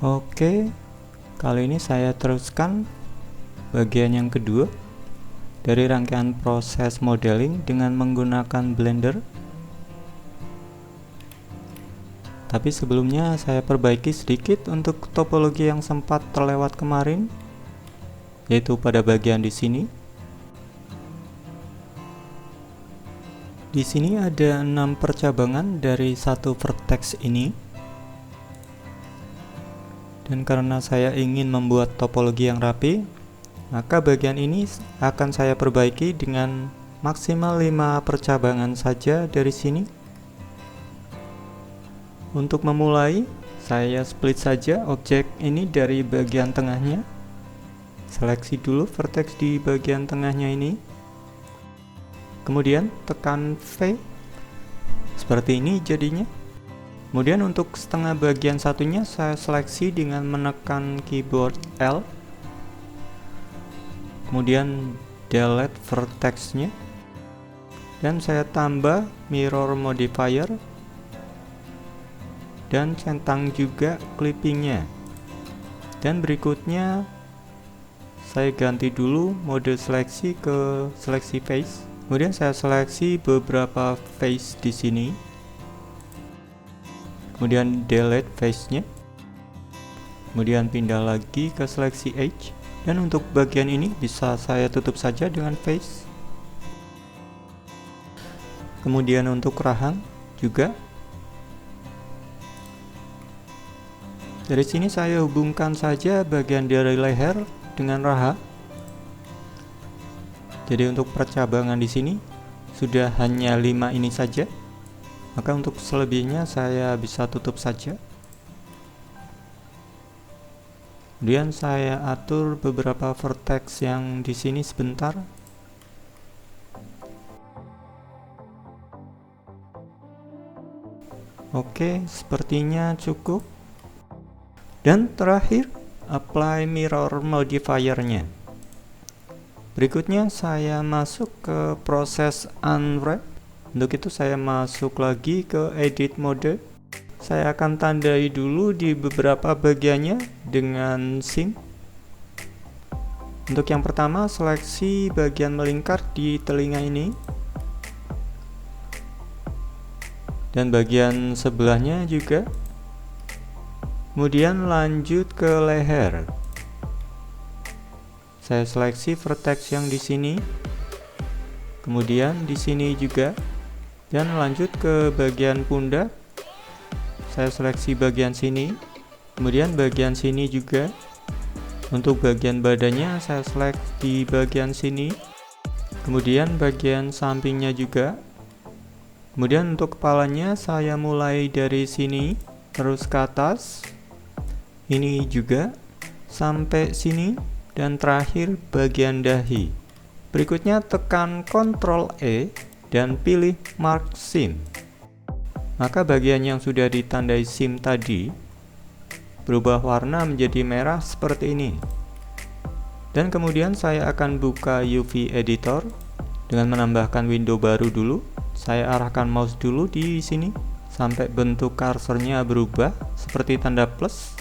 Oke, kali ini saya teruskan bagian yang kedua dari rangkaian proses modeling dengan menggunakan Blender. Tapi sebelumnya saya perbaiki sedikit untuk topologi yang sempat terlewat kemarin, yaitu pada bagian di sini. Di sini ada 6 percabangan dari satu vertex ini. Dan karena saya ingin membuat topologi yang rapi, maka bagian ini akan saya perbaiki dengan maksimal 5 percabangan saja dari sini. Untuk memulai, saya split saja objek ini dari bagian tengahnya. Seleksi dulu vertex di bagian tengahnya ini. Kemudian tekan V. Seperti ini jadinya. Kemudian untuk setengah bagian satunya saya seleksi dengan menekan keyboard L. Kemudian delete vertexnya. Dan saya tambah mirror modifier. Dan centang juga clippingnya. Dan berikutnya saya ganti dulu mode seleksi ke seleksi face. Kemudian saya seleksi beberapa face di sini. Kemudian delete face-nya. Kemudian pindah lagi ke seleksi edge. Dan untuk bagian ini bisa saya tutup saja dengan face. Kemudian untuk rahang juga. Dari sini saya hubungkan saja bagian dari leher dengan raha. Jadi untuk percabangan di sini sudah hanya 5 ini saja. Maka untuk selebihnya saya bisa tutup saja. Kemudian saya atur beberapa vertex yang di sini sebentar. Oke, sepertinya cukup. Dan terakhir, apply mirror modifiernya. Berikutnya saya masuk ke proses unwrap. Untuk itu saya masuk lagi ke edit mode. Saya akan tandai dulu di beberapa bagiannya dengan sim. Untuk yang pertama, seleksi bagian melingkar di telinga ini. Dan bagian sebelahnya juga. Kemudian lanjut ke leher. Saya seleksi vertex yang di sini. Kemudian di sini juga. Dan lanjut ke bagian pundak. Saya seleksi bagian sini. Kemudian bagian sini juga. Untuk bagian badannya saya select di bagian sini. Kemudian bagian sampingnya juga. Kemudian untuk kepalanya saya mulai dari sini terus ke atas. Ini juga sampai sini dan terakhir bagian dahi. Berikutnya tekan Ctrl E dan pilih Mark Sim. Maka bagian yang sudah ditandai sim tadi berubah warna menjadi merah seperti ini. Dan kemudian saya akan buka UV Editor dengan menambahkan window baru dulu. Saya arahkan mouse dulu di sini sampai bentuk kursornya berubah seperti tanda plus.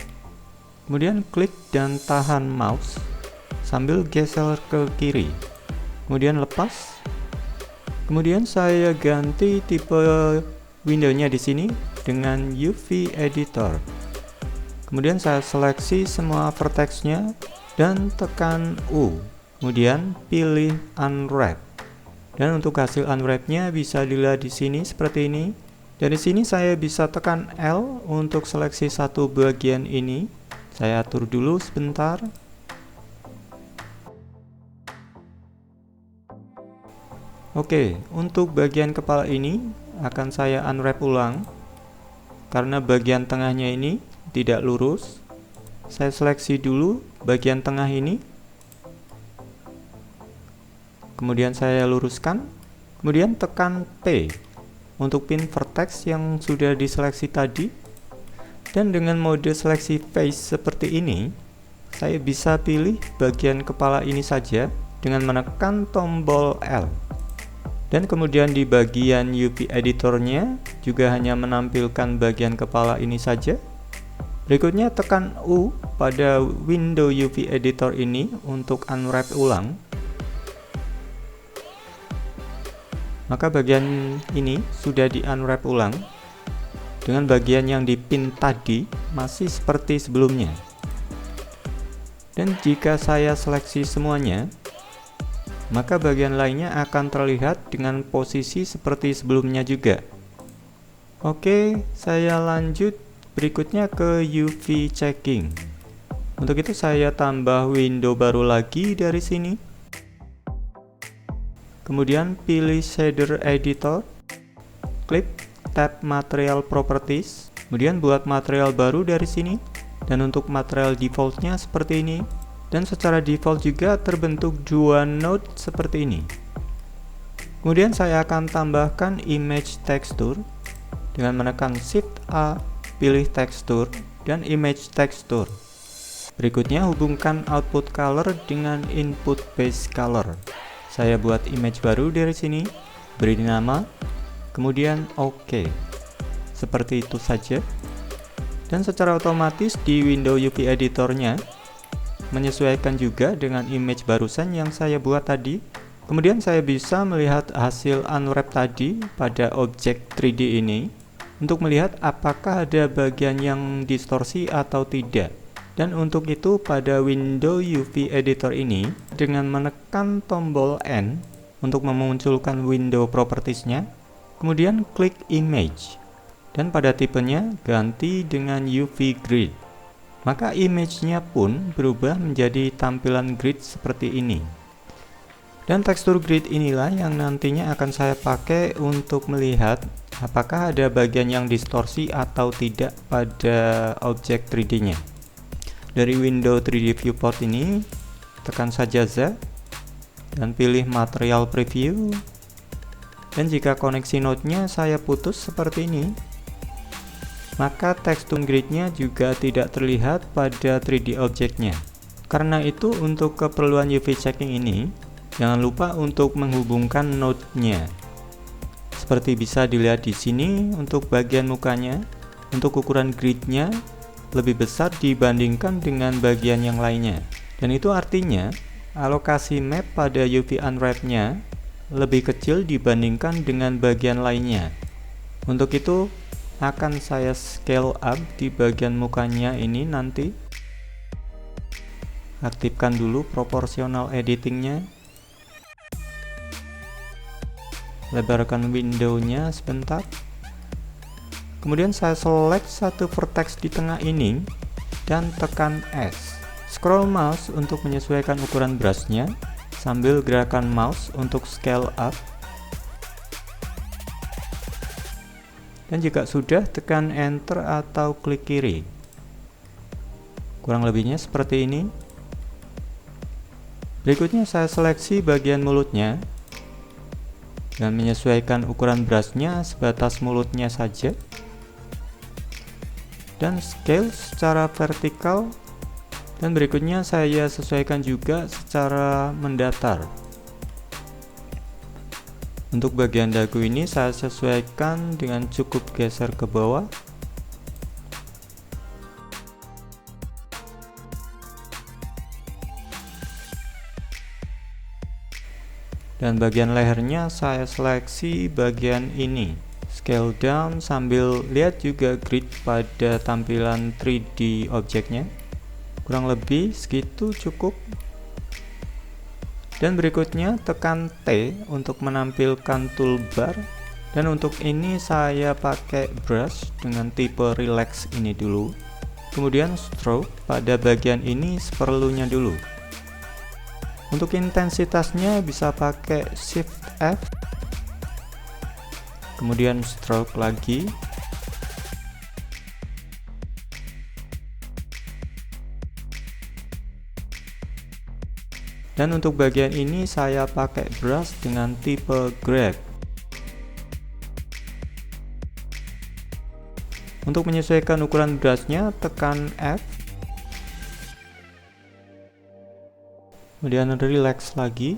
Kemudian klik dan tahan mouse sambil geser ke kiri. Kemudian lepas. Kemudian saya ganti tipe windownya di sini dengan UV Editor. Kemudian saya seleksi semua vertexnya dan tekan U. Kemudian pilih Unwrap. Dan untuk hasil unwrapnya bisa dilihat di sini seperti ini. Dari sini saya bisa tekan L untuk seleksi satu bagian ini. Saya atur dulu sebentar. Oke, untuk bagian kepala ini akan saya unwrap ulang karena bagian tengahnya ini tidak lurus. Saya seleksi dulu bagian tengah ini. Kemudian saya luruskan. Kemudian tekan P untuk pin vertex yang sudah diseleksi tadi. Dan dengan mode seleksi face seperti ini, saya bisa pilih bagian kepala ini saja dengan menekan tombol L. Dan kemudian di bagian UV editornya juga hanya menampilkan bagian kepala ini saja. Berikutnya tekan U pada window UV editor ini untuk unwrap ulang. Maka bagian ini sudah di unwrap ulang. Dengan bagian yang dipin tadi masih seperti sebelumnya. Dan jika saya seleksi semuanya, maka bagian lainnya akan terlihat dengan posisi seperti sebelumnya juga. Oke, saya lanjut berikutnya ke UV checking. Untuk itu saya tambah window baru lagi dari sini. Kemudian pilih shader editor, klik tab material properties, kemudian buat material baru dari sini. Dan untuk material defaultnya seperti ini. Dan secara default juga terbentuk dua node seperti ini. Kemudian saya akan tambahkan image texture dengan menekan Shift A, pilih tekstur dan image texture. Berikutnya hubungkan output color dengan input base color. Saya buat image baru dari sini, beri nama, kemudian OK. Seperti itu saja. Dan secara otomatis di window UV editornya menyesuaikan juga dengan image barusan yang saya buat tadi. Kemudian saya bisa melihat hasil unwrap tadi pada objek 3D ini untuk melihat apakah ada bagian yang distorsi atau tidak. Dan untuk itu pada window UV editor ini dengan menekan tombol N untuk memunculkan window propertiesnya, kemudian klik image dan pada tipenya ganti dengan UV grid. Maka image-nya pun berubah menjadi tampilan grid seperti ini. Dan tekstur grid inilah yang nantinya akan saya pakai untuk melihat apakah ada bagian yang distorsi atau tidak pada objek 3D-nya. Dari window 3D viewport ini, tekan saja Z dan pilih material preview. Dan jika koneksi node-nya saya putus seperti ini, maka tekstur gridnya juga tidak terlihat pada 3D objeknya. Karena itu untuk keperluan UV checking ini, jangan lupa untuk menghubungkan node-nya. Seperti bisa dilihat di sini untuk bagian mukanya, untuk ukuran gridnya lebih besar dibandingkan dengan bagian yang lainnya. Dan itu artinya alokasi map pada UV unwrap-nya lebih kecil dibandingkan dengan bagian lainnya. Untuk itu akan saya scale up di bagian mukanya ini nanti. Aktifkan dulu proportional editingnya, lebarkan windownya sebentar, kemudian saya select satu vertex di tengah ini dan tekan S. Scroll mouse untuk menyesuaikan ukuran brushnya sambil gerakan mouse untuk scale up. Dan jika sudah, tekan enter atau klik kiri. Kurang lebihnya seperti ini. Berikutnya saya seleksi bagian mulutnya dan menyesuaikan ukuran brushnya sebatas mulutnya saja. Dan scale secara vertikal. Dan berikutnya saya sesuaikan juga secara mendatar. Untuk bagian dagu ini saya sesuaikan dengan cukup geser ke bawah. Dan bagian lehernya saya seleksi bagian ini. Scale down sambil lihat juga grid pada tampilan 3D objeknya. Kurang lebih segitu cukup. Dan berikutnya tekan T untuk menampilkan toolbar. Dan untuk ini saya pakai brush dengan tipe relax ini dulu. Kemudian stroke pada bagian ini seperlunya dulu. Untuk intensitasnya bisa pakai Shift F. Kemudian stroke lagi. Dan untuk bagian ini saya pakai brush dengan tipe grab. Untuk menyesuaikan ukuran brushnya, tekan F. Kemudian relax lagi.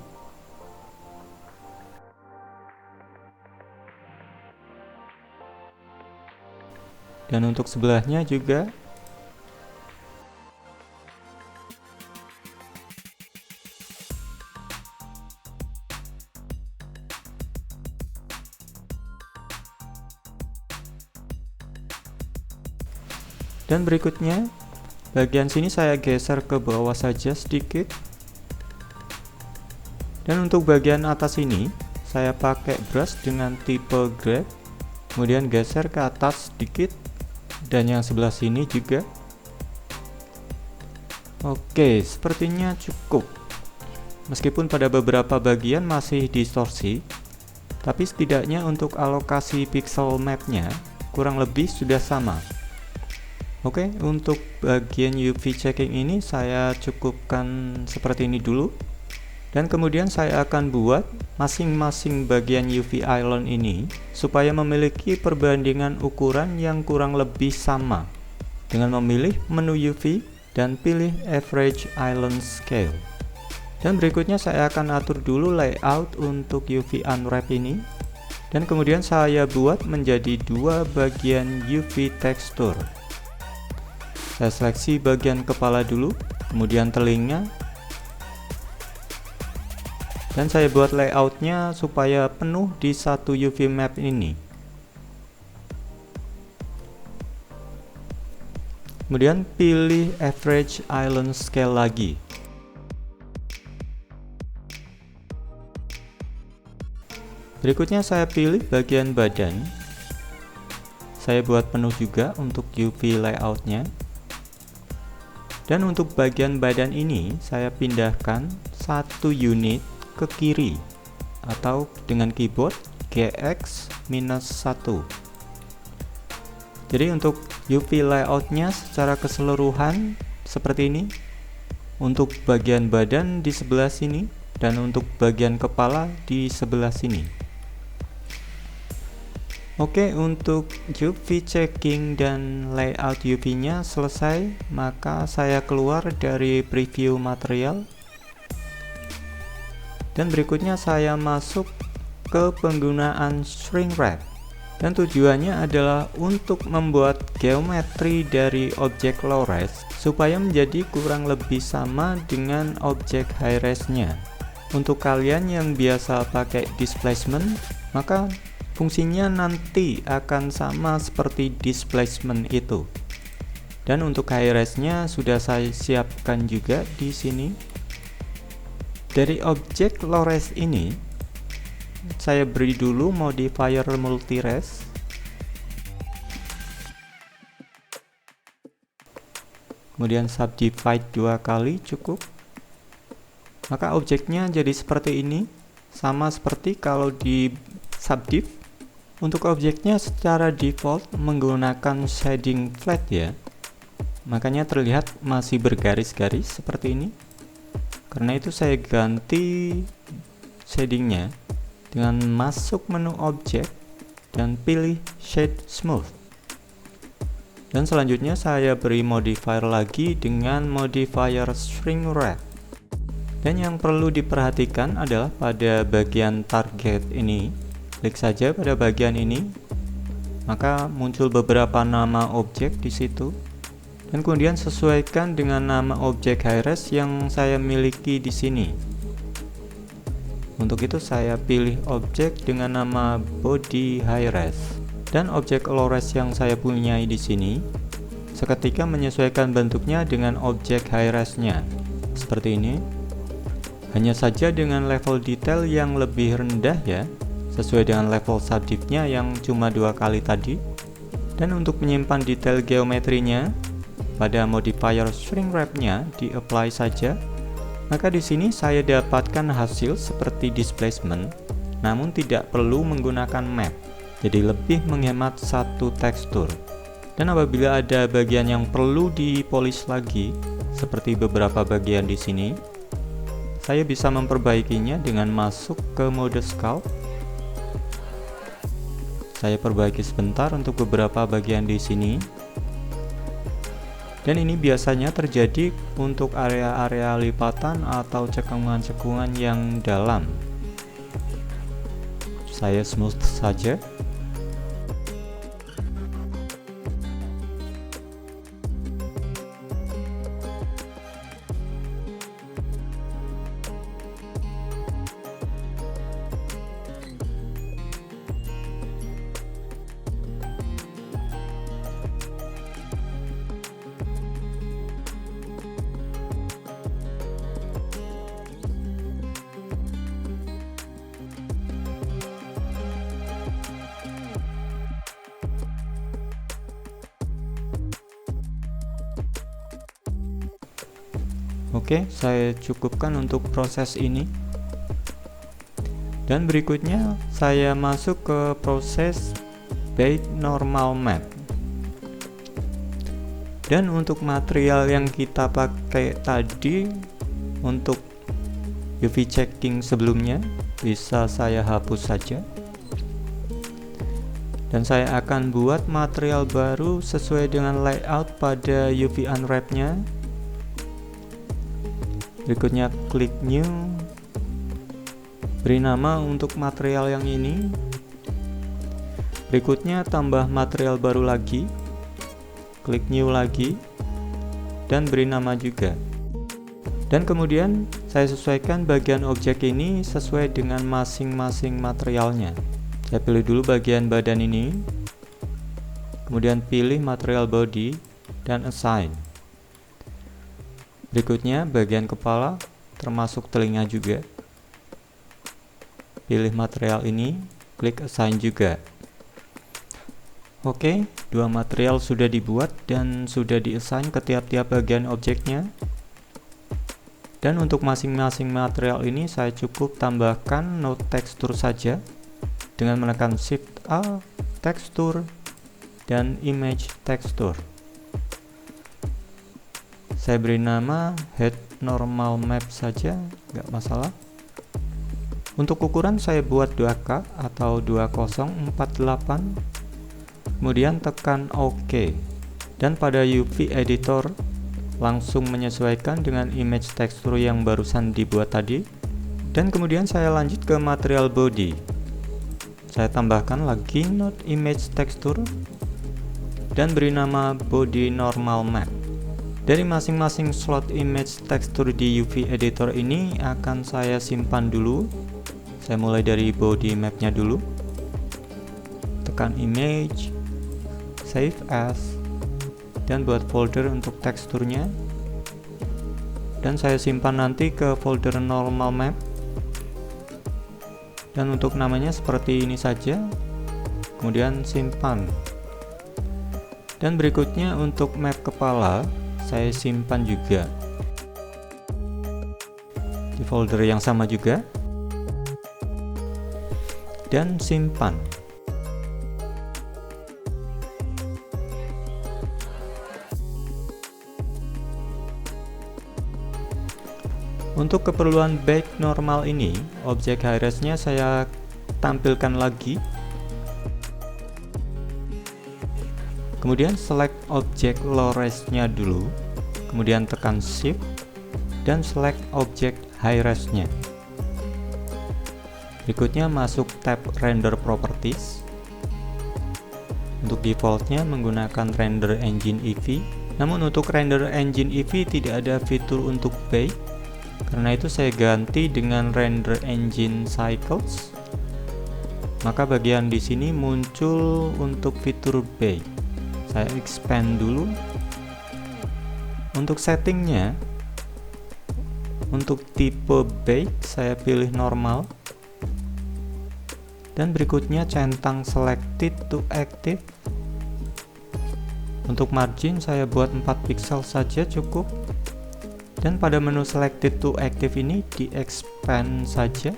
Dan untuk sebelahnya juga Dan berikutnya, bagian sini saya geser ke bawah saja sedikit. Dan untuk bagian atas ini, saya pakai brush dengan tipe grab, kemudian geser ke atas sedikit, dan yang sebelah sini juga. Oke, sepertinya cukup. Meskipun pada beberapa bagian masih distorsi, tapi setidaknya untuk alokasi pixel mapnya kurang lebih sudah sama. Oke, untuk bagian UV checking ini saya cukupkan seperti ini dulu. Dan kemudian saya akan buat masing-masing bagian UV island ini supaya memiliki perbandingan ukuran yang kurang lebih sama dengan memilih menu UV dan pilih average island scale. Dan berikutnya saya akan atur dulu layout untuk UV unwrap ini, dan kemudian saya buat menjadi dua bagian UV tekstur. Saya seleksi bagian kepala dulu, kemudian telinga, dan saya buat layoutnya supaya penuh di satu UV map ini. Kemudian pilih average island scale lagi. Berikutnya saya pilih bagian badan. Saya buat penuh juga untuk UV layoutnya. Dan untuk bagian badan ini saya pindahkan satu unit ke kiri atau dengan keyboard GX-1. Jadi untuk UV layoutnya secara keseluruhan seperti ini. Untuk bagian badan di sebelah sini dan untuk bagian kepala di sebelah sini. Oke, untuk UV checking dan layout UV-nya selesai, maka saya keluar dari preview material. Dan berikutnya saya masuk ke penggunaan shrink wrap. Dan tujuannya adalah untuk membuat geometri dari objek low res supaya menjadi kurang lebih sama dengan objek high res-nya. Untuk kalian yang biasa pakai displacement, maka fungsinya nanti akan sama seperti displacement itu. Dan untuk high res-nya sudah saya siapkan juga di sini. Dari objek low res ini, saya beri dulu modifier multi res. Kemudian subdivide 2 kali cukup. Maka objeknya jadi seperti ini, sama seperti kalau di subdiv. Untuk objeknya secara default menggunakan shading flat ya, makanya terlihat masih bergaris-garis seperti ini. Karena itu saya ganti shadingnya dengan masuk menu objek dan pilih shade smooth. Dan selanjutnya saya beri modifier lagi dengan modifier shrink wrap. Dan yang perlu diperhatikan adalah pada bagian target ini, klik saja pada bagian ini, maka muncul beberapa nama objek di situ, dan kemudian sesuaikan dengan nama objek high res yang saya miliki di sini. Untuk itu saya pilih objek dengan nama body high res, dan objek low res yang saya punyai di sini seketika menyesuaikan bentuknya dengan objek high res-nya seperti ini. Hanya saja dengan level detail yang lebih rendah ya, sesuai dengan level subdiv-nya yang cuma 2 kali tadi. Dan untuk menyimpan detail geometrinya, pada modifier shrink wrap-nya di apply saja. Maka di sini saya dapatkan hasil seperti displacement, namun tidak perlu menggunakan map. Jadi lebih menghemat satu tekstur. Dan apabila ada bagian yang perlu dipolish lagi, seperti beberapa bagian di sini, saya bisa memperbaikinya dengan masuk ke mode sculpt. Saya perbaiki sebentar untuk beberapa bagian di sini. Dan ini biasanya terjadi untuk area-area lipatan atau cekungan-cekungan yang dalam. Saya smooth saja. Oke, saya cukupkan untuk proses ini. Dan berikutnya saya masuk ke proses Bake Normal Map. Dan untuk material yang kita pakai tadi untuk UV checking sebelumnya bisa saya hapus saja. Dan saya akan buat material baru sesuai dengan layout pada UV Unwrap-nya. Berikutnya klik New, beri nama untuk material yang ini. Berikutnya tambah material baru lagi, klik New lagi, dan beri nama juga. Dan kemudian saya sesuaikan bagian objek ini sesuai dengan masing-masing materialnya. Saya pilih dulu bagian badan ini, kemudian pilih material body dan assign. Berikutnya bagian kepala termasuk telinga juga. Pilih material ini, klik assign juga. Oke, dua material sudah dibuat dan sudah di-assign ke tiap-tiap bagian objeknya. Dan untuk masing-masing material ini saya cukup tambahkan node tekstur saja dengan menekan Shift A, tekstur, dan image tekstur. Saya beri nama head normal map saja, nggak masalah. Untuk ukuran saya buat 2K atau 2048, kemudian tekan OK. Dan pada UV editor langsung menyesuaikan dengan image tekstur yang barusan dibuat tadi. Dan kemudian saya lanjut ke material body. Saya tambahkan lagi node image tekstur dan beri nama body normal map. Dari masing-masing slot image tekstur di UV editor ini akan saya simpan dulu. Saya mulai dari body mapnya dulu. Tekan image, save as, dan buat folder untuk teksturnya. Dan saya simpan nanti ke folder normal map. Dan untuk namanya seperti ini saja, kemudian simpan. Dan berikutnya untuk map kepala saya simpan juga di folder yang sama juga, dan simpan. Untuk keperluan bake normal ini, objek high-res-nya saya tampilkan lagi. Kemudian select objek low-res-nya dulu, kemudian tekan Shift dan select objek high-res-nya. Berikutnya masuk tab Render Properties. Untuk defaultnya menggunakan Render Engine EV. Namun untuk Render Engine EV tidak ada fitur untuk bake. Karena itu saya ganti dengan Render Engine Cycles. Maka bagian di sini muncul untuk fitur bake. Saya expand dulu. Untuk settingnya, untuk tipe bake saya pilih normal. Dan berikutnya centang selected to active. Untuk margin saya buat 4 pixel saja cukup. Dan pada menu selected to active ini di expand saja.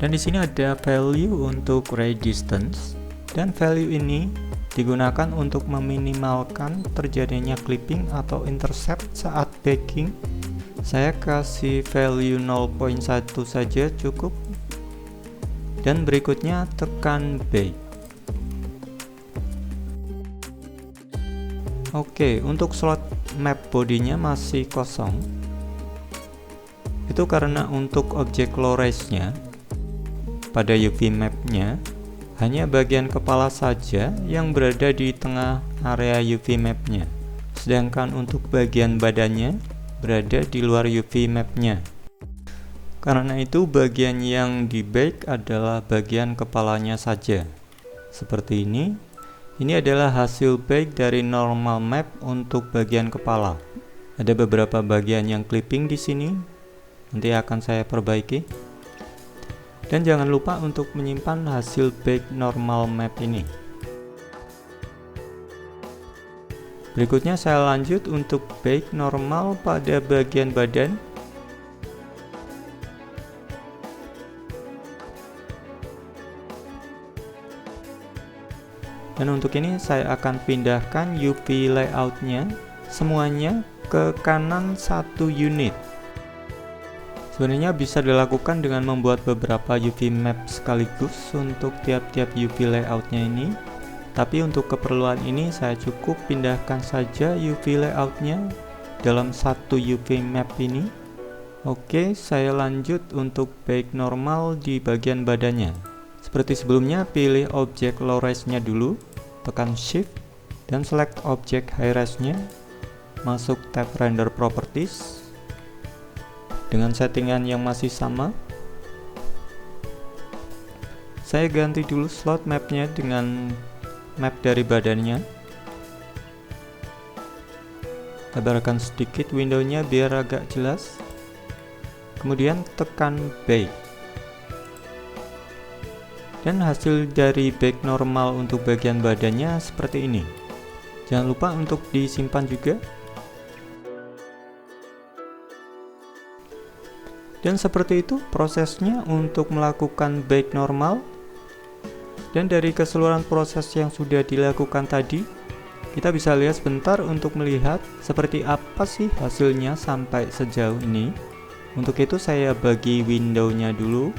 Dan di sini ada value untuk ray distance, dan value ini digunakan untuk meminimalkan terjadinya clipping atau intercept saat baking. Saya kasih value 0.1 saja cukup. Dan berikutnya tekan bake. Oke, untuk slot map bodinya masih kosong. Itu karena untuk objek low-res-nya pada UV map-nya hanya bagian kepala saja yang berada di tengah area UV map-nya. Sedangkan untuk bagian badannya berada di luar UV map-nya. Karena itu bagian yang di bake adalah bagian kepalanya saja. Seperti ini. Ini adalah hasil bake dari normal map untuk bagian kepala. Ada beberapa bagian yang clipping di sini. Nanti akan saya perbaiki. Dan jangan lupa untuk menyimpan hasil bake normal map ini. Berikutnya saya lanjut untuk bake normal pada bagian badan. Dan untuk ini saya akan pindahkan UV layoutnya semuanya ke kanan satu unit. Sebenarnya bisa dilakukan dengan membuat beberapa UV map sekaligus untuk tiap-tiap UV layoutnya ini. Tapi untuk keperluan ini saya cukup pindahkan saja UV layoutnya dalam satu UV map ini. Oke, saya lanjut untuk bake normal di bagian badannya. Seperti sebelumnya, pilih objek low res-nya dulu, tekan shift dan select objek high res-nya, masuk tab render properties dengan settingan yang masih sama. Saya ganti dulu slot mapnya dengan map dari badannya, lebarkan sedikit windownya biar agak jelas, kemudian tekan bake. Dan hasil dari bake normal untuk bagian badannya seperti ini. Jangan lupa untuk disimpan juga. Dan seperti itu prosesnya untuk melakukan bake normal. Dan dari keseluruhan proses yang sudah dilakukan tadi, kita bisa lihat sebentar untuk melihat seperti apa sih hasilnya sampai sejauh ini. Untuk itu saya bagi windownya dulu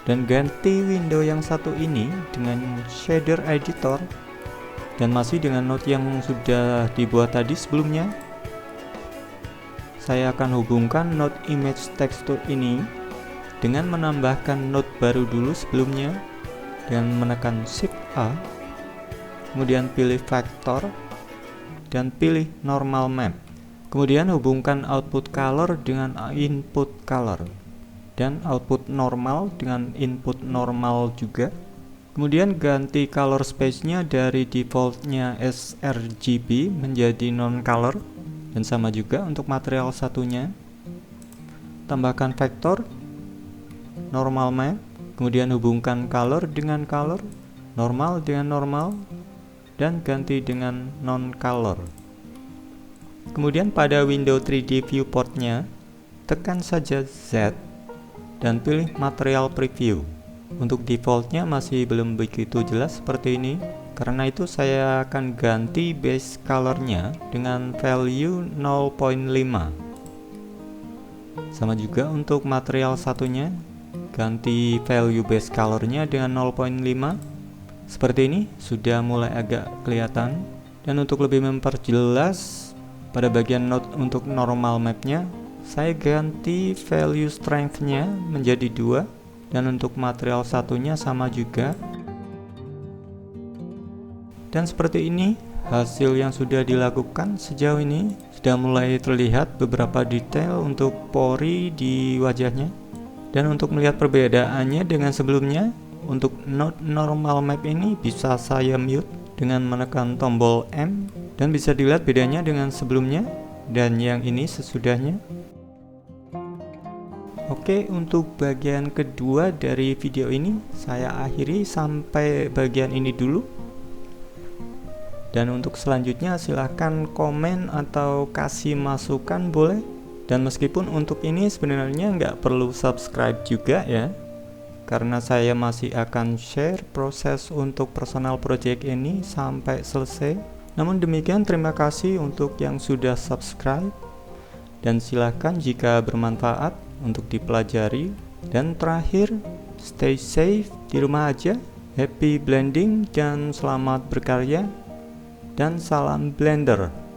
dan ganti window yang satu ini dengan shader editor dan masih dengan node yang sudah dibuat tadi sebelumnya. Saya akan hubungkan node image texture ini dengan menambahkan node baru dulu sebelumnya dan menekan Shift A, kemudian pilih vector dan pilih normal map, kemudian hubungkan output color dengan input color dan output normal dengan input normal juga. Kemudian ganti color space-nya dari defaultnya sRGB menjadi non-color, dan sama juga untuk material satunya. Tambahkan vektor, normal map, kemudian hubungkan color dengan color, normal dengan normal, dan ganti dengan non-color. Kemudian pada window 3D viewport-nya, tekan saja Z dan pilih material preview. Untuk defaultnya masih belum begitu jelas seperti ini, karena itu saya akan ganti base colornya dengan value 0.5. Sama juga untuk material satunya, ganti value base colornya dengan 0.5. Seperti ini sudah mulai agak kelihatan. Dan untuk lebih memperjelas, pada bagian node untuk normal mapnya, saya ganti value strength-nya menjadi 2, dan untuk material satunya sama juga. Dan seperti ini hasil yang sudah dilakukan sejauh ini. Sudah mulai terlihat beberapa detail untuk pori di wajahnya. Dan untuk melihat perbedaannya dengan sebelumnya, untuk node normal map ini bisa saya mute dengan menekan tombol M, dan bisa dilihat bedanya dengan sebelumnya dan yang ini sesudahnya. Oke, untuk bagian kedua dari video ini saya akhiri sampai bagian ini dulu. Dan untuk selanjutnya silahkan komen atau kasih masukan boleh. Dan meskipun untuk ini sebenarnya nggak perlu subscribe juga ya, karena saya masih akan share proses untuk personal project ini sampai selesai. Namun demikian, terima kasih untuk yang sudah subscribe, dan silahkan jika bermanfaat untuk dipelajari. Dan terakhir, stay safe di rumah aja, happy blending dan selamat berkarya, dan salam Blender.